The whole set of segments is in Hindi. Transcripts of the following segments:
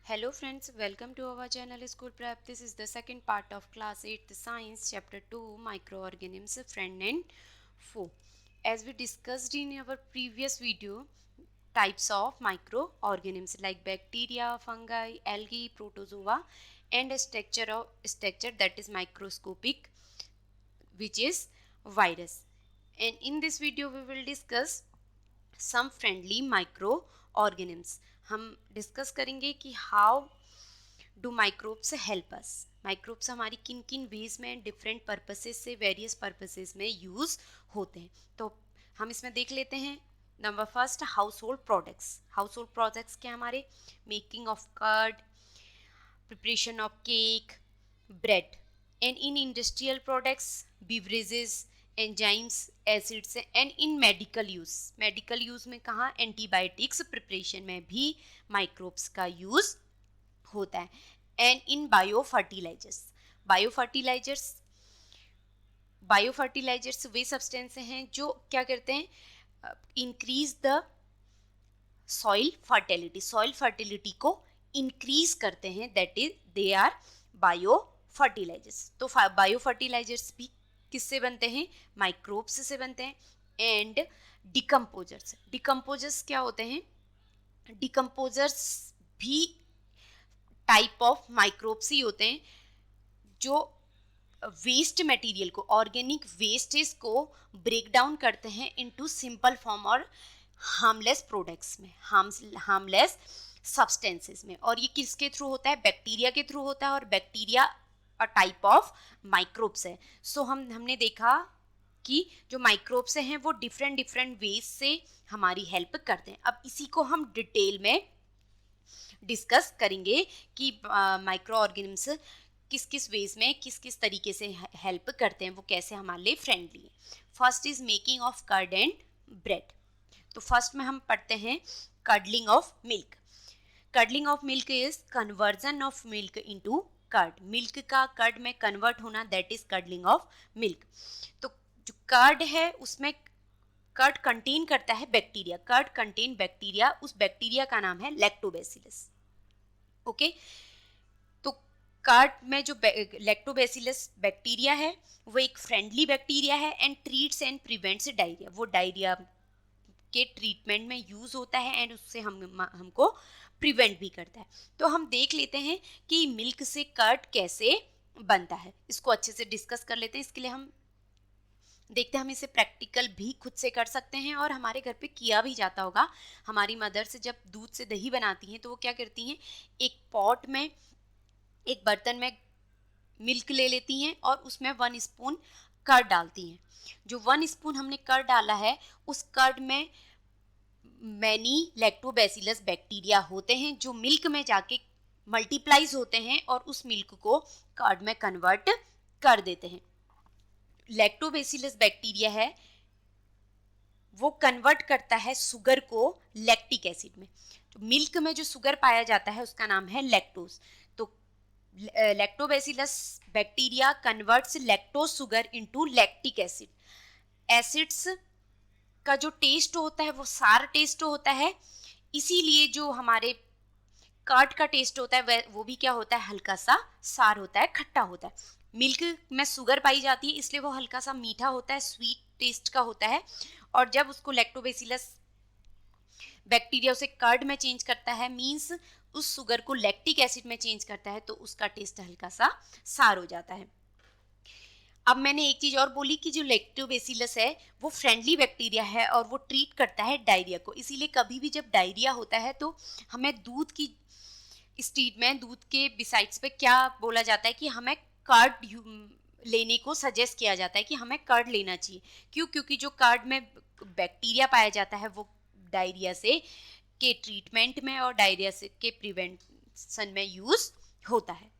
Hello friends, welcome to our channel School Prep. This is the second part of class 8 science chapter 2 microorganisms friend and foe. As we discussed in our previous video, types of microorganisms like bacteria, fungi, algae, protozoa and a structure that is microscopic, which is virus. And in this video we will discuss some friendly micro organisms. हम डिस्कस करेंगे कि how do microbes help us. Microbes हमारी किन किन वेज में डिफरेंट पर्पसेस से वेरियस पर्पसेस में यूज़ होते हैं. तो हम इसमें देख लेते हैं. Number first, household products. Household products क्या हमारे? Making of curd, preparation of cake, bread. And in industrial products, beverages, enzymes, acids. And in medical use में कहाँ? एंटीबायोटिक्स प्रिपरेशन में भी माइक्रोब्स का यूज़ होता है. एंड इन बायोफर्टिलाइजर्स वे सब्सटेंस हैं जो क्या करते हैं? इंक्रीज द सॉइल फर्टिलिटी को इंक्रीज करते हैं. That is they are biofertilizers. तो बायो फर्टिलाइजर्स भी किससे बनते हैं? माइक्रोब्स से बनते हैं. एंड डिकम्पोजर्स क्या होते हैं? डिकम्पोजर्स भी टाइप ऑफ माइक्रोब्स ही होते हैं जो वेस्ट मटेरियल को, ऑर्गेनिक वेस्टेज को ब्रेक डाउन करते हैं इनटू सिंपल फॉर्म और हार्मलेस प्रोडक्ट्स में, हार्मलेस सब्सटेंसेस में. और ये किसके थ्रू होता है? बैक्टीरिया के थ्रू होता है. और bacteria a type of microbes है. सो हमने देखा कि जो माइक्रोब्स हैं वो डिफरेंट वेज से हमारी हेल्प करते हैं. अब इसी को हम डिटेल में डिस्कस करेंगे कि माइक्रो ऑर्गेनिम्स किस किस वेज में किस किस तरीके से हेल्प करते हैं, वो कैसे हमारे लिए फ्रेंडली है. First is making of curd and bread. तो फर्स्ट में हम पढ़ते हैं curdling of milk. Curdling of milk is conversion of milk into curd. Milk का कर्ड में कन्वर्ट होना, that is curdling of milk. तो जो कर्ड है उसमें कर्ड कंटेन करता है बैक्टीरिया. Curd contain bacteria. उस बैक्टीरिया का नाम है लैक्टोबैसिलस. ओके. तो कर्ड में जो लैक्टोबैसिलस बैक्टीरिया है वो एक फ्रेंडली बैक्टीरिया है and treats and prevents diarrhoea. वो डायरिया के ट्रीटमेंट में यूज होता है एंड उससे हमको प्रिवेंट भी करता है. तो हम देख लेते हैं कि मिल्क से कर्ड कैसे बनता है. इसको अच्छे से डिस्कस कर लेते हैं. इसके लिए हम देखते हैं, हम इसे प्रैक्टिकल भी खुद से कर सकते हैं और हमारे घर पे किया भी जाता होगा. हमारी मदर से जब दूध से दही बनाती हैं तो वो क्या करती हैं? एक पॉट में, एक बर्तन में मिल्क ले लेती हैं और उसमें 1 स्पून कर्ड डालती हैं. जो 1 स्पून हमने कर्ड डाला है उस कर्ड में मैनी लैक्टोबैसिलस बैक्टीरिया होते हैं जो मिल्क में जाके मल्टीप्लाइज होते हैं और उस मिल्क को कर्ड में कन्वर्ट कर देते हैं. लैक्टोबैसिलस बैक्टीरिया है वो कन्वर्ट करता है शुगर को लैक्टिक एसिड में. तो मिल्क में जो शुगर पाया जाता है उसका नाम है लैक्टोज. तो lactobacillus bacteria converts lactose sugar into lactic acid. Acids का जो टेस्ट होता है वो सार टेस्ट होता है. इसीलिए जो हमारे कर्ड का टेस्ट होता है वो भी क्या होता है? हल्का सा सार होता है, खट्टा होता है. मिल्क में शुगर पाई जाती है इसलिए वो हल्का सा मीठा होता है, स्वीट टेस्ट का होता है. और जब उसको लैक्टोबैसिलस बैक्टीरिया उसे कर्ड में चेंज करता है, मींस उस शुगर को लैक्टिक एसिड में चेंज करता है, तो उसका टेस्ट हल्का सा सार हो जाता है. अब मैंने एक चीज़ और बोली कि जो लैक्टोबैसिलस है वो फ्रेंडली बैक्टीरिया है और वो ट्रीट करता है डायरिया को. इसीलिए कभी भी जब डायरिया होता है तो हमें दूध की स्टीड में, दूध के बिसाइड्स पे क्या बोला जाता है कि हमें कर्ड लेने को सजेस्ट किया जाता है कि हमें कर्ड लेना चाहिए. क्यों? क्योंकि जो कर्ड में बैक्टीरिया पाया जाता है वो डायरिया से के ट्रीटमेंट में और डायरिया से के प्रिवेंशन में यूज होता है.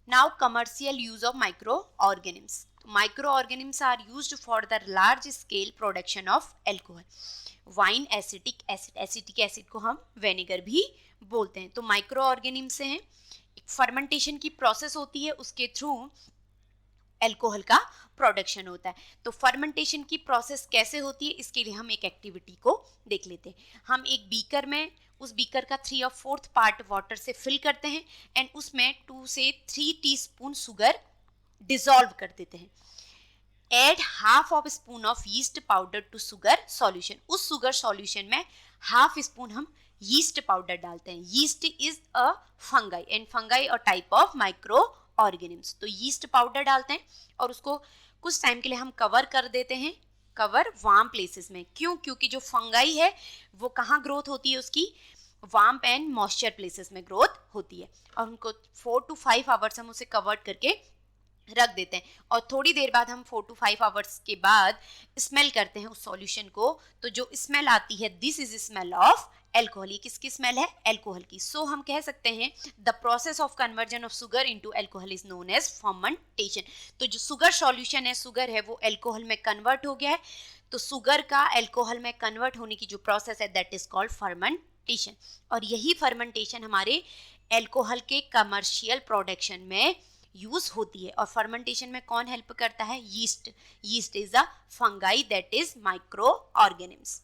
Now commercial use of microorganisms. Microorganisms are used for the large scale production of alcohol. Wine acetic acid, acetic acid को हम विनेगर भी बोलते हैं. तो माइक्रो ऑर्गेनिम से हैं, एक फर्मेंटेशन की प्रोसेस होती है, उसके थ्रू एल्कोहल का प्रोडक्शन होता है। तो फर्मेंटेशन की प्रोसेस कैसे होती है, इसके लिए हम एक एक्टिविटी को देख लेते हैं। हम एक बीकर में उस बीकर का 3/4 पार्ट वाटर से फिल करते हैं एंड उसमें 2 से 3 टीस्पून शुगर डिसॉल्व कर देते हैं। Add half of spoon of yeast powder to sugar solution. उस शुगर सॉल्यूशन में हाफ स्पून हम यीस्ट पाउडर डालते हैं। Yeast is a fungi and fungi are type of micro organisms. तो यीस्ट पाउडर डालते हैं और उसको कुछ टाइम के लिए हम कवर कर देते हैं, कवर वार्म प्लेसेस में। क्यों? क्योंकि जो फंगाई है वो कहाँ ग्रोथ होती है, उसकी वार्म एंड मॉइस्चर प्लेसेस में ग्रोथ होती है। और उनको 4 to 5 आवर्स हम उसे कवर करके रख देते हैं और थोड़ी देर बाद हम 4 to 5 आवर्स के बाद स्मेल करते हैं उस सॉल्यूशन को। तो जो स्मेल आती है, this is smell of alcohol. ये किसकी स्मेल है? एल्कोहल की। सो हम कह सकते हैं the process of conversion of sugar into alcohol is known as fermentation. तो जो शुगर सॉल्यूशन है, शुगर है, वो एल्कोहल में कन्वर्ट हो गया है। तो शुगर का एल्कोहल में कन्वर्ट होने की जो प्रोसेस है दैट इज कॉल्ड फर्मेंटेशन। और यही फर्मेंटेशन हमारे एल्कोहल के कमर्शियल प्रोडक्शन में यूज होती है। और फर्मेंटेशन में कौन हेल्प करता है? Yeast. Yeast is a fungi that is micro organisms.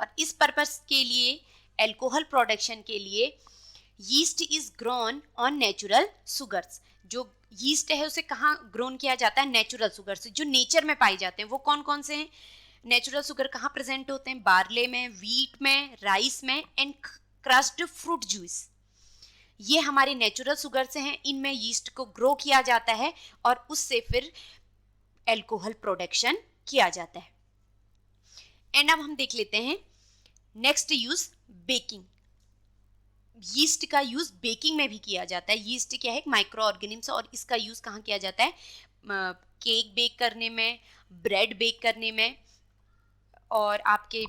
और इस पर्पस के लिए, एल्कोहल प्रोडक्शन के लिए, yeast is grown on natural sugars. जो यीस्ट है उसे कहाँ ग्रोन किया जाता है? नेचुरल शुगर से, जो नेचर में पाए जाते हैं। वो कौन कौन से हैं? नेचुरल शुगर कहाँ प्रेजेंट होते हैं? बार्ले में, वीट में, राइस में एंड क्रस्ड फ्रूट जूस। ये हमारे नेचुरल शुगर से हैं। इनमें यीस्ट को ग्रो किया जाता है और उससे फिर एल्कोहल प्रोडक्शन किया जाता है। एंड अब हम देख लेते हैं नेक्स्ट यूज, बेकिंग। यीस्ट का यूज बेकिंग में भी किया जाता है। यीस्ट क्या है? एक माइक्रो ऑर्गेनिम्स। और इसका यूज कहाँ किया जाता है? केक बेक करने में, ब्रेड बेक करने में, और आपके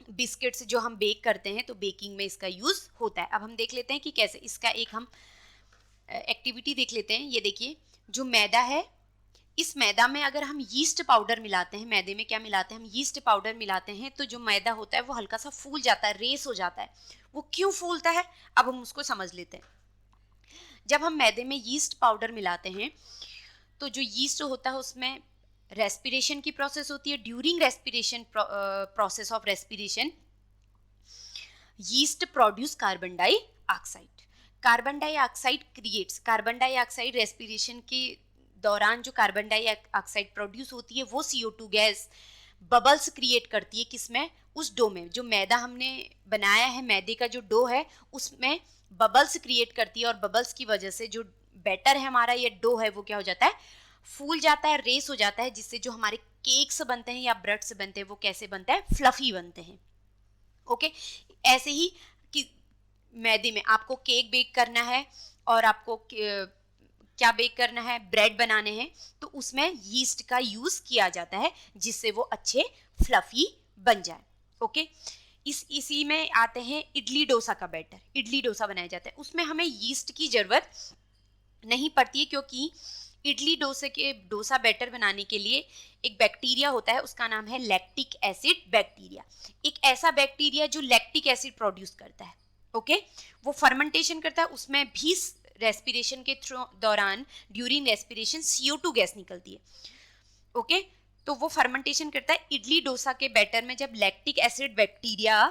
बिस्किट्स जो हम बेक करते हैं, तो बेकिंग में इसका यूज होता है। अब हम देख लेते हैं कि कैसे। इसका एक हम एक्टिविटी देख लेते हैं। ये देखिए, जो मैदा है, इस मैदा में अगर हम यीस्ट पाउडर मिलाते हैं, मैदे में क्या मिलाते हैं? हम यीस्ट पाउडर मिलाते हैं, तो जो मैदा होता है वो हल्का सा फूल जाता है, रेस हो जाता है। वो क्यों फूलता है? अब हम उसको समझ लेते हैं। जब हम मैदे में यीस्ट पाउडर मिलाते हैं तो जो यीस्ट होता है उसमें रेस्पिरेशन की प्रोसेस होती है। During respiration, process of respiration, yeast produce carbon dioxide. Carbon dioxide creates, carbon dioxide respiration के दौरान जो कार्बन डाइऑक्साइड प्रोड्यूस होती है वो CO2 गैस बबल्स क्रिएट करती है। किसमें? उस डो में। जो मैदा हमने बनाया है, मैदे का जो डो है, उसमें बबल्स क्रिएट करती है और बबल्स की वजह से जो बैटर है हमारा, ये डो है, वो क्या हो जाता है? फूल जाता है, रेस हो जाता है, जिससे जो हमारे केक्स बनते हैं या ब्रेड्स बनते हैं वो कैसे बनते हैं? फ्लफी बनते हैं। ओके, ऐसे ही कि मैदे में आपको केक बेक करना है और आपको क्या बेक करना है? ब्रेड बनाने हैं, तो उसमें यीस्ट का यूज किया जाता है जिससे वो अच्छे फ्लफी बन जाए। ओके, इसी में आते हैं इडली डोसा का बैटर। इडली डोसा बनाया जाता है, उसमें हमें यीस्ट की जरूरत नहीं पड़ती है, क्योंकि इडली डोसा बैटर बनाने के लिए एक बैक्टीरिया होता है, उसका नाम है लैक्टिक एसिड बैक्टीरिया। एक ऐसा बैक्टीरिया जो लैक्टिक एसिड प्रोड्यूस करता है। ओके, वो फर्मेंटेशन करता है, उसमें भी रेस्पिरेशन के दौरान, ड्यूरिंग रेस्पिरेशन, CO2 गैस निकलती है। ओके, तो वो फर्मेंटेशन करता है। इडली डोसा के बैटर में जब लैक्टिक एसिड बैक्टीरिया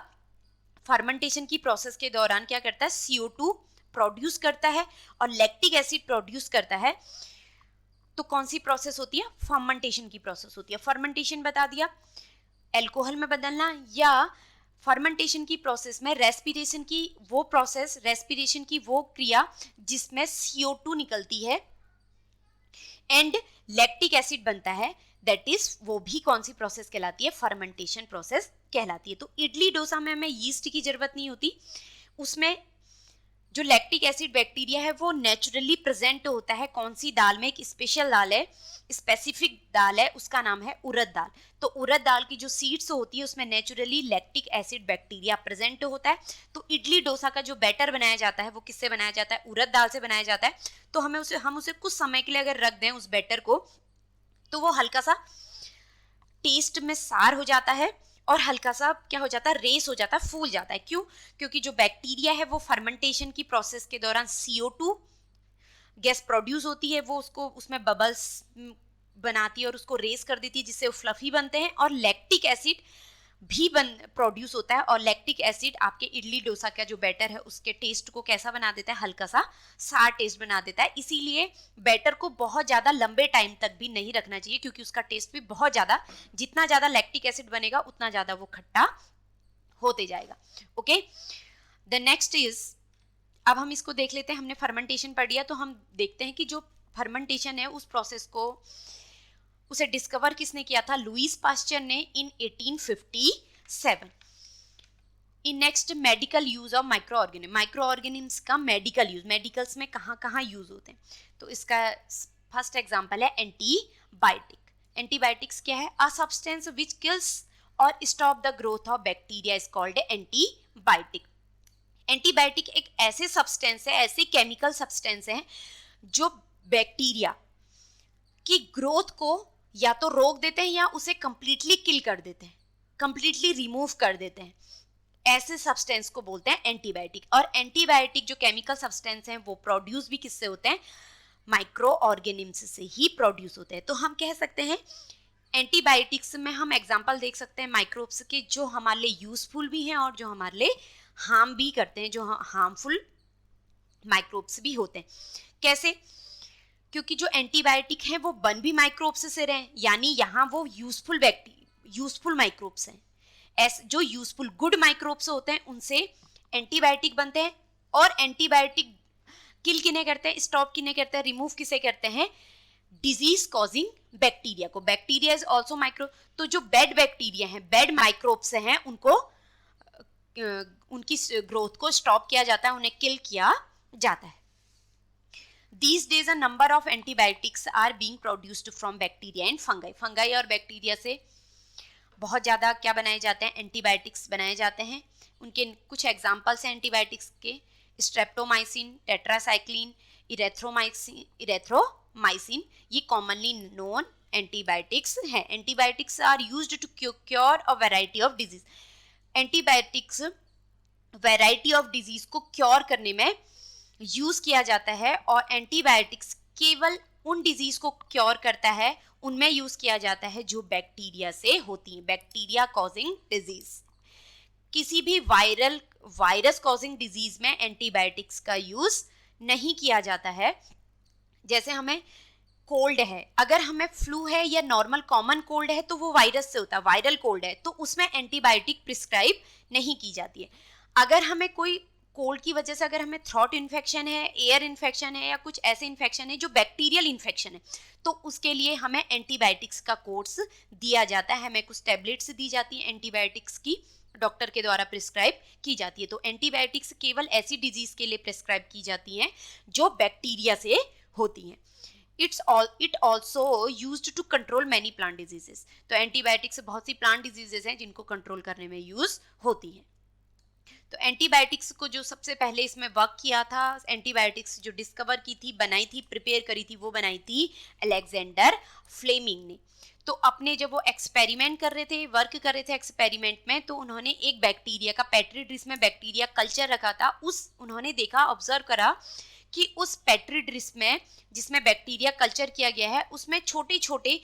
फर्मेंटेशन की प्रोसेस के दौरान क्या करता है? CO2 प्रोड्यूस करता है और लैक्टिक एसिड प्रोड्यूस करता है, तो कौन सी प्रोसेस होती है? फर्मेंटेशन की प्रोसेस होती है। फर्मेंटेशन बता दिया, एल्कोहल में बदलना, या फर्मेंटेशन की प्रोसेस में रेस्पिरेशन की वो प्रोसेस, रेस्पिरेशन की वो क्रिया जिसमें CO2 निकलती है एंड लैक्टिक एसिड बनता है, दैट इज, वो भी कौन सी प्रोसेस कहलाती है? फर्मेंटेशन प्रोसेस कहलाती है। तो इडली डोसा में हमें यीस्ट की जरूरत नहीं होती, उसमें जो लैक्टिक एसिड बैक्टीरिया है वो नेचुरली प्रेजेंट होता है। कौन सी दाल में? एक स्पेशल दाल है, स्पेसिफिक दाल है, उसका नाम है उड़द दाल। तो उड़द दाल की जो सीड्स होती है उसमें naturally lactic acid bacteria present होता है। तो इडली डोसा का जो बैटर बनाया जाता है वो किससे बनाया जाता है? उड़द दाल से बनाया जाता है। तो हम उसे कुछ समय के लिए अगर रख दें उस बैटर को, तो वो हल्का सा टेस्ट में सार हो जाता है और हल्का सा क्या हो जाता है? रेस हो जाता है, फूल जाता है। क्यों? क्योंकि जो बैक्टीरिया है वो फर्मेंटेशन की प्रोसेस के दौरान CO2 गैस प्रोड्यूस होती है, वो उसको उसमें बबल्स बनाती है और उसको रेस कर देती है, जिससे वो फ्लफी बनते हैं। और लैक्टिक एसिड भी प्रोड्यूस होता है, और लैक्टिक एसिड आपके इडली डोसा का जो बैटर है उसके टेस्ट को कैसा बना देता है, हल्का सा सार टेस्ट बना देता है। इसीलिए बैटर को बहुत ज़्यादा लंबे टाइम तक भी नहीं रखना चाहिए, क्योंकि उसका टेस्ट भी बहुत ज़्यादा, जितना ज़्यादा लैक्टिक एसिड बनेगा उतना ज़्यादा वो खट्टा होते जाएगा। ओके, द नेक्स्ट इज, अब हम इसको देख लेते हैं। हमने फर्मेंटेशन पढ़ लिया, तो हम देखते हैं कि जो फर्मेंटेशन है उस प्रोसेस को उसे डिस्कवर किसने किया था, लुईस पास्चर ने इन 1857। In next, medical use of micro organism. Micro organism का मेडिकल यूज, मेडिकल्स में कहाँ कहाँ यूज होते हैं, तो इसका फर्स्ट एग्जांपल है एंटीबायोटिक। एंटीबायोटिक्स क्या है, अ सब्सटेंस विच किल्स और stop the growth of bacteria is called antibiotic. Antibiotic एक ऐसे सब्सटेंस है, ऐसे केमिकल सब्सटेंस है जो बैक्टीरिया की ग्रोथ को या तो रोक देते हैं या उसे कंप्लीटली किल कर देते हैं, कंप्लीटली रिमूव कर देते हैं। ऐसे सब्सटेंस को बोलते हैं एंटीबायोटिक। और एंटीबायोटिक जो केमिकल सब्सटेंस हैं वो प्रोड्यूस भी किससे होते हैं, माइक्रो ऑर्गेनिम्स से ही प्रोड्यूस होते हैं। तो हम कह सकते हैं एंटीबायोटिक्स में हम एग्जांपल देख सकते हैं माइक्रोब्स के, जो हमारे लिए यूजफुल भी हैं और जो हमारे लिए हार्म भी करते हैं, जो हार्मफुल माइक्रोब्स भी होते हैं। कैसे, क्योंकि जो एंटीबायोटिक हैं वो बन भी माइक्रोब्स से रहे हैं, यानी यहाँ वो यूजफुल माइक्रोब्स हैं। ऐसे जो यूजफुल गुड माइक्रोब्स होते हैं उनसे एंटीबायोटिक बनते हैं। और एंटीबायोटिक किल किन्हें करते हैं, स्टॉप किन्हें करते हैं, रिमूव किसे करते हैं, डिजीज कॉजिंग बैक्टीरिया को। बैक्टीरिया इज ऑल्सो माइक्रो, तो जो बैड बैक्टीरिया हैं, बैड माइक्रोब्स हैं, उनको उनकी ग्रोथ को स्टॉप किया जाता है, उन्हें किल किया जाता है। These days a number of antibiotics are being produced from bacteria and fungi. Fungi और बैक्टीरिया से बहुत ज़्यादा क्या बनाए जाते हैं, एंटीबायोटिक्स बनाए जाते हैं। उनके कुछ एग्जाम्पल्स हैं एंटीबायोटिक्स के, स्ट्रेप्टोमाइसिन, टेट्रासाइक्लिन, इरेथ्रोमाइसिन, ये कॉमनली नोन एंटीबायोटिक्स हैं। Antibiotics are used to cure a variety of disease. Antibiotics variety of disease को क्योर करने में यूज किया जाता है, और एंटीबायोटिक्स केवल उन डिजीज को क्योर करता है, उनमें यूज किया जाता है जो बैक्टीरिया से होती हैं, बैक्टीरिया कॉजिंग डिजीज। किसी भी वायरस कॉजिंग डिजीज में एंटीबायोटिक्स का यूज नहीं किया जाता है। जैसे हमें कोल्ड है, अगर हमें फ्लू है या नॉर्मल कॉमन कोल्ड है तो वो वायरस से होता है, वायरल कोल्ड है तो उसमें एंटीबायोटिक प्रिस्क्राइब नहीं की जाती है। अगर हमें कोई कोल्ड की वजह से अगर हमें थ्रोट इन्फेक्शन है, एयर इन्फेक्शन है, या कुछ ऐसे इन्फेक्शन है जो बैक्टीरियल इन्फेक्शन है, तो उसके लिए हमें एंटीबायोटिक्स का कोर्स दिया जाता है, हमें कुछ टैबलेट्स दी जाती हैं एंटीबायोटिक्स की, डॉक्टर के द्वारा प्रिस्क्राइब की जाती है। तो एंटीबायोटिक्स केवल ऐसी डिजीज के लिए प्रिस्क्राइब की जाती हैं जो बैक्टीरिया से होती हैं। It also used to control many plant diseases. तो एंटीबायोटिक्स बहुत सी प्लांट डिजीजेस हैं जिनको कंट्रोल करने में यूज होती हैं। तो एंटीबायोटिक्स को जो सबसे पहले इसमें वर्क किया था, एंटीबायोटिक्स जो डिस्कवर की थी, बनाई थी, प्रिपेयर करी थी, वो बनाई थी अलेक्जेंडर फ्लेमिंग ने। तो अपने जब वो एक्सपेरिमेंट कर रहे थे, वर्क कर रहे थे एक्सपेरिमेंट में, तो उन्होंने एक बैक्टीरिया का पेट्री डिश में बैक्टीरिया कल्चर रखा था। उन्होंने देखा, ऑब्जर्व करा कि उस पेट्री डिश में जिसमें बैक्टीरिया कल्चर किया गया है, उसमें छोटे छोटे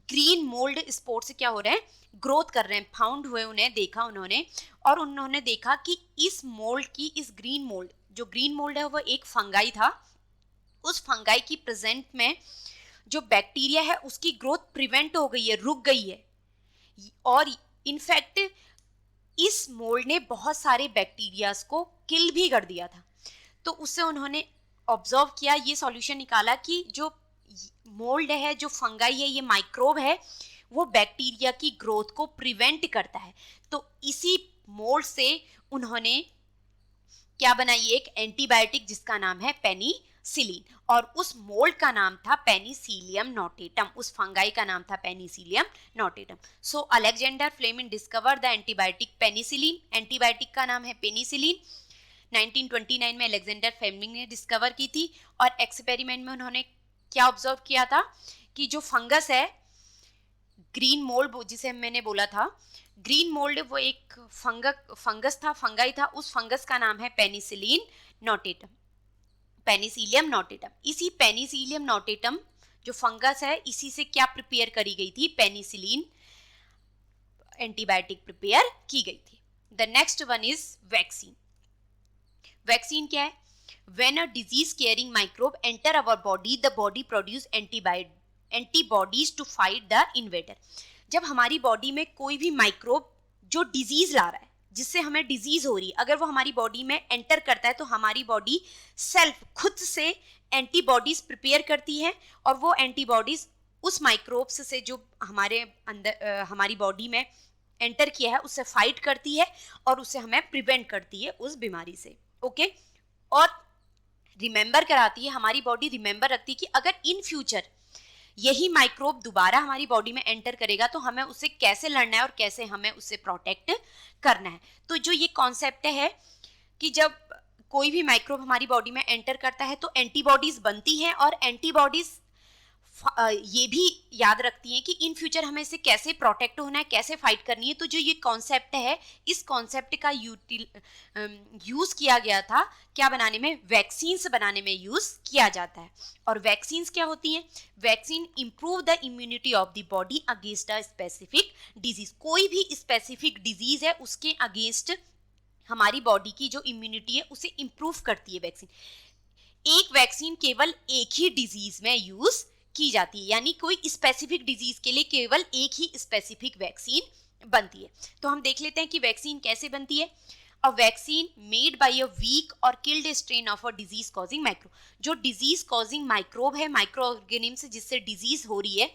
ग्रीन मोल्ड स्पोर्स क्या हो रहे हैं, ग्रोथ कर रहे हैं, फाउंड हुए, उन्हें देखा उन्होंने। और उन्होंने देखा कि इस मोल्ड की, इस ग्रीन मोल्ड, जो ग्रीन मोल्ड है वो एक फंगाई था, उस फंगाई की प्रेजेंट में जो बैक्टीरिया है उसकी ग्रोथ प्रिवेंट हो गई है, रुक गई है। और इनफैक्ट इस मोल्ड ने बहुत सारे बैक्टीरियाज को किल भी कर दिया था। तो उससे उन्होंने ऑब्जर्व किया, ये सॉल्यूशन निकाला कि जो मोल्ड है, जो फंगाई है, ये माइक्रोब है, वो बैक्टीरिया की ग्रोथ को प्रिवेंट करता है। तो इसी मोल्ड से उन्होंने क्या बनाई, एक एंटीबायोटिक जिसका नाम है पेनिसिलिन, और उस मोल्ड का नाम था पेनिसिलियम नोटेटम, उस फंगाई का नाम था penicillium notatum. So Alexander Fleming discover the antibiotic penicillin, antibiotic का नाम है पेनिसिलिन। 1929 में अलेक्जेंडर फ्लेमिंग ने डिस्कवर की थी, और एक्सपेरिमेंट में उन्होंने क्या ऑब्जर्व किया था कि जो फंगस है, ग्रीन मोल्ड जिसे मैंने बोला था, ग्रीन मोल्ड वो एक फंगस था, फंगाई था, उस फंगस का नाम है पेनिसिलिन नोटेटम। Penicillium notatum. इसी पेनिसिलियम नोटेटम जो फंगस है, इसी से क्या प्रिपेयर करी गई थी, पेनिसिलिन एंटीबायोटिक प्रिपेयर की गई थी। The next one is vaccine. Vaccine क्या है? When a disease carrying microbe enter our body, the body produce antibodies to fight the invader. जब हमारी बॉडी में कोई भी माइक्रोब जो डिजीज ला रहा है, जिससे हमें डिजीज हो रही है, अगर वो हमारी बॉडी में एंटर करता है तो हमारी बॉडी सेल्फ खुद से एंटीबॉडीज प्रिपेयर करती है, और वो एंटीबॉडीज उस माइक्रोब्स से जो हमारे अंदर हमारी बॉडी में एंटर किया है उससे फाइट करती है और उससे हमें प्रिवेंट करती है उस बीमारी से। ओके, और रिमेंबर कराती है, हमारी बॉडी रिमेंबर रखती है कि अगर इन फ्यूचर यही माइक्रोब दोबारा हमारी बॉडी में एंटर करेगा तो हमें उससे कैसे लड़ना है और कैसे हमें उससे प्रोटेक्ट करना है। तो जो ये कॉन्सेप्ट है कि जब कोई भी माइक्रोब हमारी बॉडी में एंटर करता है तो एंटीबॉडीज बनती हैं, और एंटीबॉडीज ये भी याद रखती हैं कि इन फ्यूचर हमें इससे कैसे प्रोटेक्ट होना है, कैसे फाइट करनी है। तो जो ये कॉन्सेप्ट है, इस कॉन्सेप्ट का यूज किया गया था क्या बनाने में, वैक्सीन्स बनाने में यूज किया जाता है। और वैक्सीन्स क्या होती हैं? Vaccine improve the immunity of the body against a specific disease. कोई भी स्पेसिफिक डिजीज है उसके अगेंस्ट हमारी बॉडी की जो इम्यूनिटी है उसे इंप्रूव करती है वैक्सीन। एक वैक्सीन केवल एक ही डिजीज में यूज की जाती है, यानी कोई स्पेसिफिक डिजीज के लिए केवल एक ही स्पेसिफिक वैक्सीन बनती है। तो हम देख लेते हैं कि वैक्सीन कैसे बनती है। A vaccine made by a weak or killed strain of a disease causing microbe. जो डिजीज कॉजिंग माइक्रोब है, माइक्रो ऑर्गेनिम्स जिससे डिजीज हो रही है,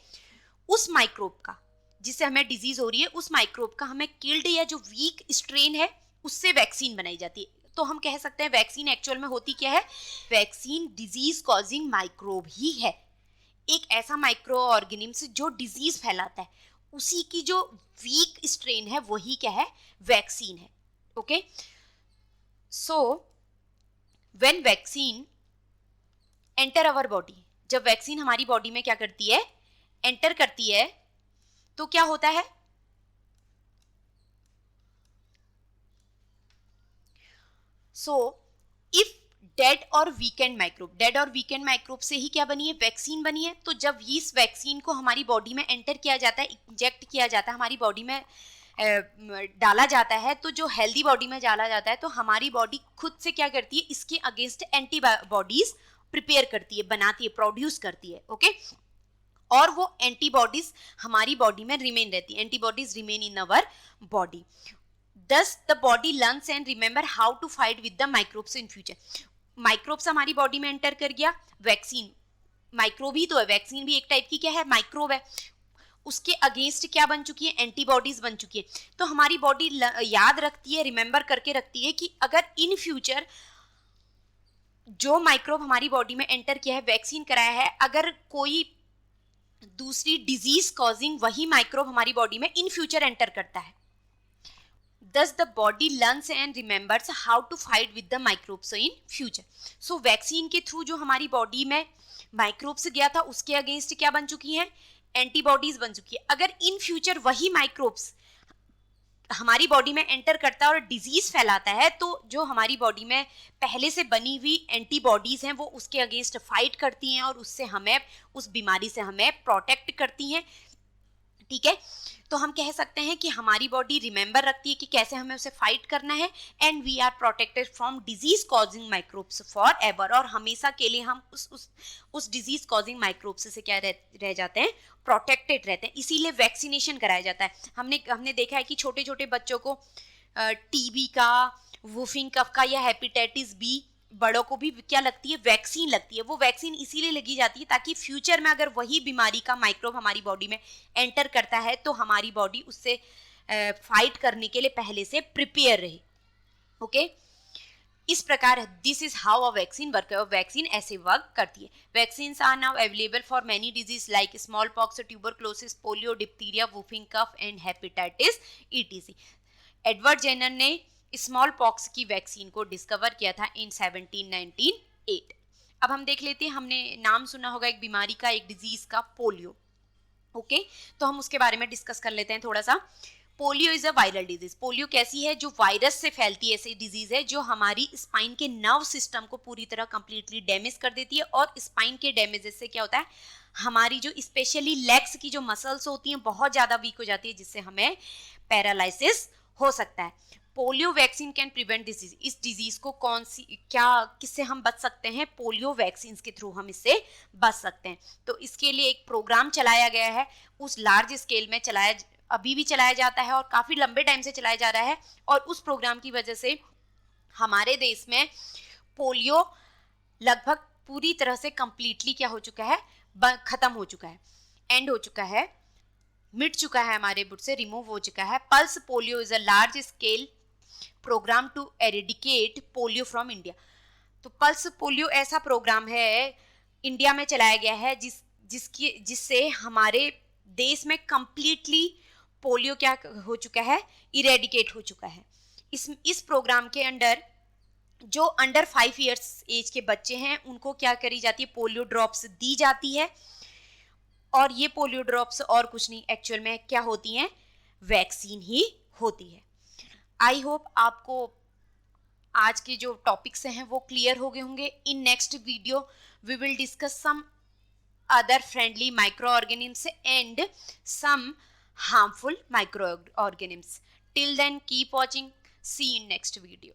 उस माइक्रोब का, जिससे हमें डिजीज हो रही है, उस माइक्रोब का हमें किल्ड या जो वीक स्ट्रेन है उससे वैक्सीन बनाई जाती है। तो हम कह सकते हैं वैक्सीन एक्चुअल में होती क्या है? वैक्सीन डिजीज कॉजिंग माइक्रोब ही है, एक ऐसा माइक्रो ऑर्गेनिम्स जो डिजीज फैलाता है, उसी की जो वीक स्ट्रेन है वही क्या है? वैक्सीन है। Okay, so when vaccine enter our body, जब वैक्सीन हमारी बॉडी में क्या करती है? एंटर करती है, तो क्या होता है? सो इफ डेड और वीकेंड माइक्रोब, डेड और वीकेंड माइक्रोब से ही क्या बनी है? वैक्सीन बनी है। तो जब इस वैक्सीन को हमारी बॉडी में एंटर किया जाता है, इंजेक्ट किया जाता है, हमारी बॉडी में डाला जाता है, तो जो हेल्दी बॉडी में डाला जाता है तो हमारी बॉडी खुद से क्या करती है? इसके अगेंस्ट एंटीबॉडीज प्रिपेयर करती है, बनाती है, प्रोड्यूस करती है। ओके, और वो एंटीबॉडीज हमारी बॉडी में रिमेन रहती है, antibodies remain in our body. Thus the body learns and remember how to fight with the microbes in future. Microbes हमारी बॉडी में एंटर कर गया, वैक्सीन माइक्रोब ही तो है, वैक्सीन भी एक टाइप की क्या है? माइक्रोब है। उसके अगेंस्ट क्या बन चुकी है? एंटीबॉडीज बन चुकी है। तो हमारी बॉडी याद रखती है, रिमेंबर करके रखती है कि अगर इन फ्यूचर जो माइक्रोब हमारी बॉडी में एंटर किया है, वैक्सीन कराया है, अगर कोई दूसरी डिजीज कॉजिंग वही माइक्रोब हमारी बॉडी में इन फ्यूचर एंटर करता है, thus the body learns and remembers how to fight with the microbes in future. So vaccine के थ्रू जो हमारी बॉडी में माइक्रोब्स गया था उसके अगेंस्ट क्या बन चुकी हैं? एंटीबॉडीज बन चुकी है। अगर इन फ्यूचर वही माइक्रोब्स हमारी बॉडी में एंटर करता है और डिजीज फैलाता है, तो जो हमारी बॉडी में पहले से बनी हुई एंटीबॉडीज हैं वो उसके अगेंस्ट फाइट करती हैं और उससे हमें, उस बीमारी से हमें प्रोटेक्ट करती हैं। ठीक है, तो हम कह सकते हैं कि हमारी बॉडी रिमेंबर रखती है कि कैसे हमें उसे फाइट करना है, and we are protected from disease causing microbes forever. और हमेशा के लिए हम उस डिजीज कॉजिंग माइक्रोब्स से क्या रह जाते हैं? प्रोटेक्टेड रहते हैं। इसीलिए वैक्सीनेशन कराया जाता है। हमने देखा है कि छोटे छोटे बच्चों को टीबी का, वुफिंग कफ का या हेपेटाइटिस बी, बड़ों को भी क्या लगती है? वैक्सीन लगती है। वो वैक्सीन इसीलिए लगी जाती है ताकि फ्यूचर में अगर वही बीमारी का माइक्रोब हमारी बॉडी में एंटर करता है तो हमारी बॉडी उससे फाइट करने के लिए पहले से प्रिपेयर रहे। ओके, इस प्रकार this is how a vaccine work. Vaccine ऐसे वर्क करती है। Vaccines are now available for many disease like small pox, tuberculosis, polio, diphtheria, whooping cough and hepatitis etc. Edward Jenner ने स्मॉल पॉक्स की वैक्सीन को डिस्कवर किया था इन 1798। अब हम देख लेते हैं, हमने नाम सुना होगा एक बीमारी का, एक डिजीज का, पोलियो। ओके, तो हम उसके बारे में डिस्कस कर लेते हैं थोड़ा सा। Polio is a viral disease. Polio कैसी है? जो वायरस से फैलती है ऐसी डिजीज है जो हमारी स्पाइन के नर्व सिस्टम को पूरी तरह कंप्लीटली डैमेज कर देती है। और स्पाइन के डैमेज से क्या होता है, हमारी जो स्पेशली लेग्स की जो मसल्स होती हैं बहुत ज्यादा वीक हो जाती है, जिससे हमें पैरालिसिस हो सकता है। Polio vaccine can prevent disease. इस डिजीज को कौन सी क्या किससे हम बच सकते हैं? पोलियो वैक्सीन के थ्रू हम इससे बच सकते हैं। तो इसके लिए एक प्रोग्राम चलाया गया है, उस लार्ज स्केल में अभी भी चलाया जाता है और काफी लंबे टाइम से चलाया जा रहा है। और उस प्रोग्राम की वजह से हमारे देश में पोलियो लगभग पूरी तरह से कंप्लीटली क्या हो चुका है, खत्म हो चुका है, एंड हो चुका है, मिट चुका है, हमारे बुट से रिमूव हो चुका है। Pulse polio is a large scale program to eradicate polio from India. तो पल्स पोलियो ऐसा प्रोग्राम है इंडिया में चलाया गया है जिससे हमारे देश में कंप्लीटली पोलियो क्या हो चुका है, इरेडिकेट हो चुका है। इस प्रोग्राम के अंडर जो अंडर 5 इयर्स एज के बच्चे हैं उनको क्या करी जाती है, पोलियो ड्रॉप्स दी जाती है। और ये पोलियो ड्रॉप्स और कुछ नहीं, एक्चुअल में क्या होती हैं, वैक्सीन ही होती है। आई होप आपको आज के जो टॉपिक्स हैं वो क्लियर हो गए होंगे। In next video we will discuss some other friendly microorganisms and some harmful microorganisms. Till then, keep watching. See you in next video.